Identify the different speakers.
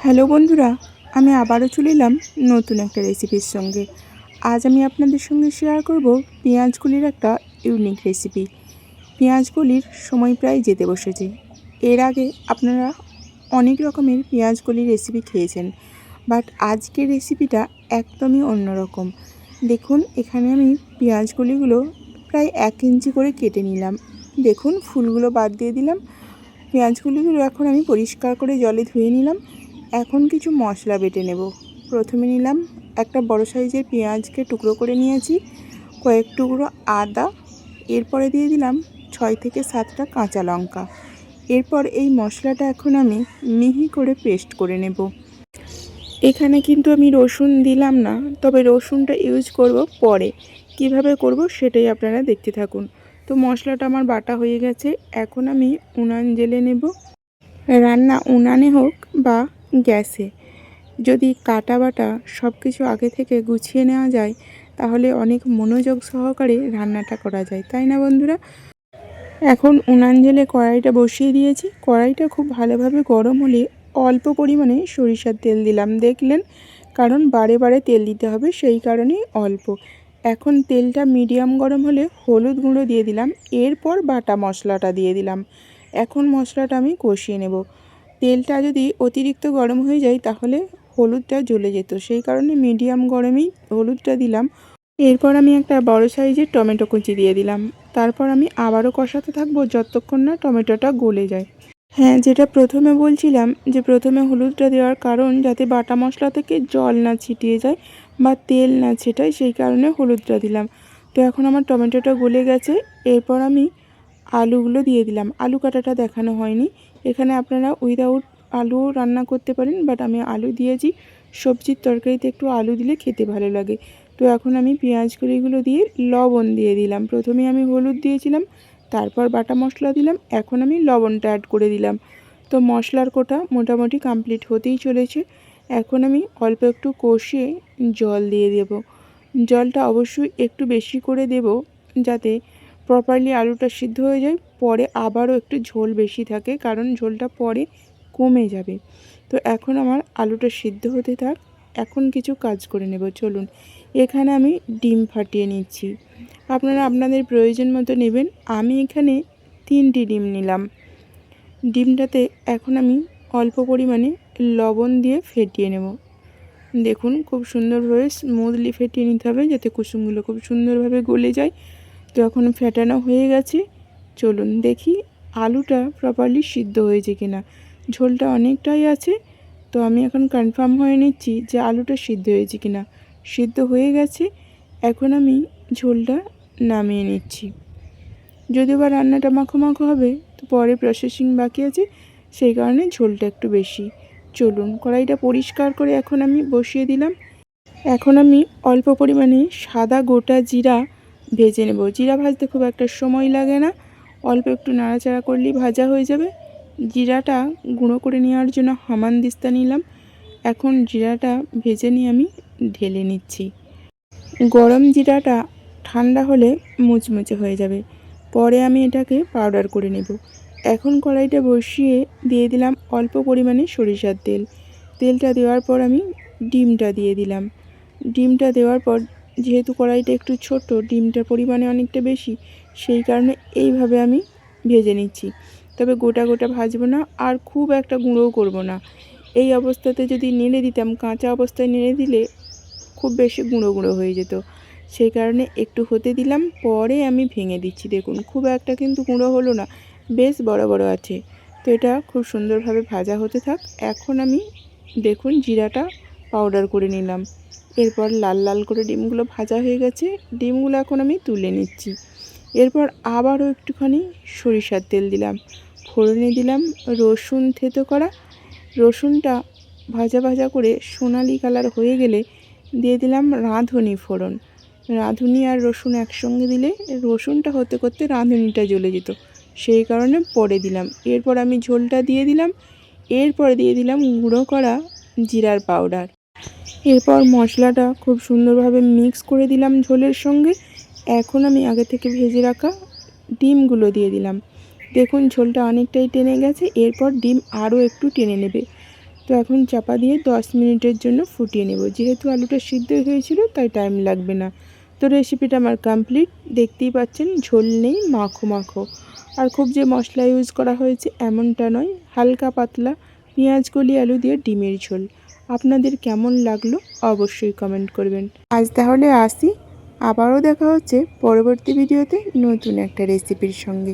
Speaker 1: Hello বন্ধুরা, আমি আবারও চলে এলাম নতুন একটা রেসিপির সঙ্গে। আজ আমি আপনাদের সঙ্গে শেয়ার করব পেঁয়াজকলির একটা ইউনিক রেসিপি। পেঁয়াজকলির সময় প্রায় যেতে বসেছে। এর আগে আপনারা অনেক রকমের পেঁয়াজকলির রেসিপি খেয়েছেন, বাট আজকের রেসিপিটা একদমই অন্যরকম। দেখুন, এখানে আমি পেঁয়াজকলিগুলো প্রায় 1 ইঞ্চি করে কেটে নিলাম। দেখুন, ফুলগুলো বাদ দিয়ে দিলাম। পেঁয়াজকলিগুলো এখন আমি পরিষ্কার করে জলে ধুয়ে নিলাম। এখন কিছু মশলা বেটে নেব। প্রথমে নিলাম একটা বড় সাইজের পেঁয়াজকে টুকরো করে নিয়েছি, কয়েক টুকরো আদা, এরপরে দিয়ে দিলাম 6 থেকে 7টা কাঁচা লঙ্কা। এরপর এই মশলাটা এখন আমি মিহি করে পেস্ট করে নেব। এখানে কিন্তু আমি রসুন দিলাম না, তবে রসুনটা ইউজ করব পরে। কিভাবে করব সেটাই আপনারা দেখতে থাকুন। তো মশলাটা আমার বাটা হয়ে গেছে। এখন আমি উনান জ্বেলে নেব। রান্না উনানে হোক বা গ্যাসে, যদি কাটা বাটা সব কিছু আগে থেকে গুছিয়ে নেওয়া যায় তাহলে অনেক মনোযোগ সহকারে রান্নাটা করা যায়, তাই না বন্ধুরা? এখন উনান জ্বেলে কড়াইটা বসিয়ে দিয়েছি। কড়াইটা খুব ভালোভাবে গরম হলে অল্প পরিমাণে সরিষার তেল দিলাম, দেখলেন, কারণ বারে বারে তেল দিতে হবে, সেই কারণেই অল্প। এখন তেলটা মিডিয়াম গরম হলে হলুদ গুঁড়ো দিয়ে দিলাম, এরপর বাটা মশলাটা দিয়ে দিলাম। এখন মশলাটা আমি কষিয়ে নেব। তেলটা যদি অতিরিক্ত গরম হয়ে যায় তাহলে হলুদটা জ্বলে যেত, সেই কারণে মিডিয়াম গরমেই হলুদটা দিলাম। এরপর আমি একটা বড় সাইজের টমেটো কুচি দিয়ে দিলাম। তারপর আমি আবারও কষাতে থাকবো যতক্ষণ না টমেটোটা গলে যায়। হ্যাঁ, যেটা প্রথমে বলছিলাম যে প্রথমে হলুদটা দেওয়ার কারণ যাতে বাটা মশলা থেকে জল না ছিটিয়ে যায় বা তেল না ছেটায়, সেই কারণে হলুদটা দিলাম। তো এখন আমার টমেটোটা গলে গেছে। এরপর আমি আলুগুলো দিয়ে দিলাম। আলু কাটাটা দেখানো হয়নি। এখানে আপনারা উইদাউট আলু রান্না করতে পারেন, বাট আমি আলু দিয়েছি। সবজির তরকারিতে একটু আলু দিলে খেতে ভালো লাগে। তো এখন আমি পেঁয়াজ কলিগুলো দিয়ে লবণ দিয়ে দিলাম। প্রথমে আমি হলুদ দিয়েছিলাম, তারপর বাটা মশলা দিলাম, এখন আমি লবণটা অ্যাড করে দিলাম। তো মশলার কোটা মোটামুটি কমপ্লিট হতেই চলেছে। এখন আমি অল্প একটু কষিয়ে জল দিয়ে দেব। জলটা অবশ্যই একটু বেশি করে দেব যাতে প্রপারলি আলুটা সিদ্ধ হয়ে যায়, পরে আবারও একটু ঝোল বেশি থাকে, কারণ ঝোলটা পরে কমে যাবে। তো এখন আমার আলুটা সিদ্ধ হতে থাক, এখন কিছু কাজ করে নেব। চলুন, এখানে আমি ডিম ফাটিয়ে নিচ্ছি। আপনারা আপনাদের প্রয়োজন মতো নেবেন। আমি এখানে 3টি ডিম নিলাম। ডিমটাতে এখন আমি অল্প পরিমাণে লবণ দিয়ে ফেটিয়ে নেব। দেখুন, খুব সুন্দরভাবে স্মুথলি ফেটিয়ে নিতে হবে যাতে কুসুমগুলো খুব সুন্দরভাবে গলে যায়। তো এখন ফেটানো হয়ে গেছে। চলুন দেখি আলুটা প্রপারলি সিদ্ধ হয়েছে কিনা। ঝোলটা অনেকটাই আছে, তো আমি এখন কনফার্ম হয়ে নিচ্ছি যে আলুটা সিদ্ধ হয়েছে কিনা। সিদ্ধ হয়ে গেছে। এখন আমি ঝোলটা নামিয়ে নিচ্ছি। যদিও বা রান্নাটা মাখো মাখো হবে, তো পরে প্রসেসিং বাকি আছে, সেই কারণে ঝোলটা একটু বেশি। চলুন, কড়াইটা পরিষ্কার করে এখন আমি বসিয়ে দিলাম। এখন আমি অল্প পরিমাণে সাদা গোটা জিরা ভেজে নেব। জিরা ভাজতে খুব একটা সময় লাগে না, অল্প একটু নাড়াচাড়া করলেই ভাজা হয়ে যাবে। জিরাটা গুঁড়ো করে নেওয়ার জন্য হামানদিস্তা নিলাম। এখন জিরাটা ভেজে নিয়ে আমি ঢেলে নিচ্ছি। গরম জিরাটা ঠান্ডা হলে মুচমুচে হয়ে যাবে, পরে আমি এটাকে পাউডার করে নেব। এখন কড়াইটা বসিয়ে দিয়ে দিলাম অল্প পরিমাণে সরিষার তেল। তেলটা দেওয়ার পর আমি ডিমটা দিয়ে দিলাম। ডিমটা দেওয়ার পর, যেহেতু কড়াইটা একটু ছোট, ডিমটার পরিমাণে অনেকটা বেশি, সেই কারণে এইভাবে আমি ভেজে নিচ্ছি। তবে গোটা গোটা ভাজবো না, আর খুব একটা গুঁড়োও করব না। এই অবস্থাতে যদি নেড়ে দিতাম, কাঁচা অবস্থায় নেড়ে দিলে খুব বেশি গুঁড়ো গুঁড়ো হয়ে যেত, সেই কারণে একটু হতে দিলাম, পরে আমি ভেঙে দিচ্ছি। দেখুন, খুব একটা কিন্তু গুঁড়ো হলো না, বেশ বড় বড় আছে। তো এটা খুব সুন্দরভাবে ভাজা হতে থাক। এখন আমি দেখুন জিরাটা পাউডার করে নিলাম। এরপর লাল লাল করে ডিমগুলো ভাজা হয়ে গেছে। ডিমগুলো এখন আমি তুলে নিচ্ছি। এরপর আবারও একটুখানি সরিষার তেল দিলাম, ফোড়নে দিলাম রসুন থেতো করা। রসুনটা ভাজা ভাজা করে সোনালি কালার হয়ে গেলে দিয়ে দিলাম রাঁধুনি ফোড়ন। রাঁধুনি আর রসুন একসঙ্গে দিলে রসুনটা হতে করতে রাঁধুনিটা জ্বলে যেত, সেই কারণে পরে দিলাম। এরপর আমি ঝোলটা দিয়ে দিলাম। এরপর দিয়ে দিলাম গুঁড়ো করা জিরার পাউডার। এরপর মশলাটা খুব সুন্দরভাবে মিক্স করে দিলাম ঝোলের সঙ্গে। এখন আমি আগে থেকে ভেজে রাখা ডিমগুলো দিয়ে দিলাম। দেখুন, ঝোলটা অনেকটাই টেনে গেছে। এরপর ডিম আরও একটু টেনে নেবে। তো এখন চাপা দিয়ে 10 মিনিটের জন্য ফুটিয়ে নেব। যেহেতু আলুটা সিদ্ধ হয়েছিল তাই টাইম লাগবে না। তো রেসিপিটা আমার কমপ্লিট। দেখতেই পাচ্ছেন ঝোল নেই, মাখো মাখো। আর খুব যে মশলা ইউজ করা হয়েছে এমনটা নয়, হালকা পাতলা পেঁয়াজ কলি আলু দিয়ে ডিমের ঝোল। আপনাদের কেমন লাগলো অবশ্যই কমেন্ট করবেন। আজ তাহলে আসি, আবারও দেখা হচ্ছে পরবর্তী ভিডিওতে নতুন একটা রেসিপির সঙ্গে।